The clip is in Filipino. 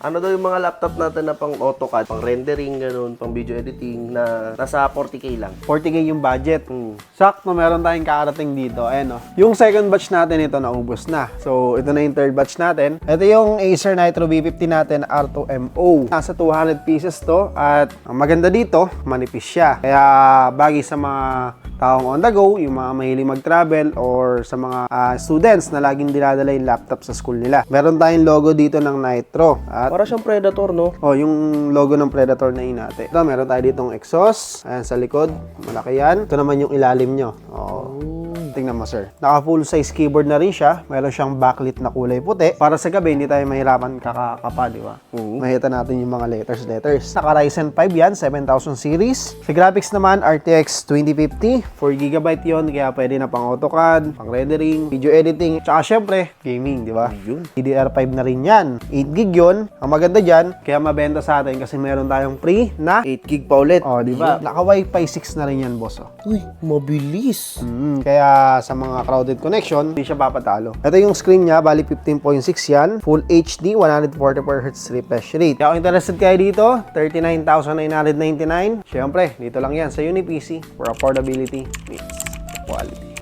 Ano daw yung mga laptop natin na pang AutoCAD, pang rendering, ganun, pang video editing na nasa 40k lang. 40k yung budget. Sakto, meron tayong kakarating dito. Ayan, oh. Yung second batch natin ito naubos na. So, ito na yung third batch natin. Ito yung Acer Nitro B50 natin R2MO. Nasa 200 pieces to. At ang maganda dito, manipis siya. Kaya bagay sa mga taong on the go, yung mga mahilig mag-travel or sa mga students na laging dinadala yung laptop sa school nila. Meron tayong logo dito ng Nitro. At Para siyang Predator, no? oh, yung logo ng Predator na inate. Ito, meron tayo ditong exhaust. Ayan sa likod. Malaki yan. Ito naman yung ilalim nyo. Oh. Tingnan mo, sir. Naka full size keyboard na rin siya. Meron siyang backlit na kulay puti. Para sa gabi, hindi tayo mahirapan kakakapa, di ba? Makita natin yung mga letters. Naka Ryzen 5 yan, 7000 series. Sa graphics naman, RTX 2050. 4GB yon, kaya pwede na pang AutoCAD, pang rendering, video editing, tsaka syempre, gaming, di ba? DDR5 na rin yan. 8GB yun. Ang maganda dyan, kaya mabenta sa atin kasi meron tayong free na 8gb pa ulit. oh, di ba? Naka Wi-Fi 6 na rin yan, boss. Oh. Uy, mabilis. Kaya sa mga crowded connection, hindi siya papatalo. Ito yung screen niya, bali 15.6 yan. Full HD, 144Hz refresh rate. Kaya kung interested kayo dito, 39,999. Siyempre, dito lang yan sa UniPC for affordability meets quality.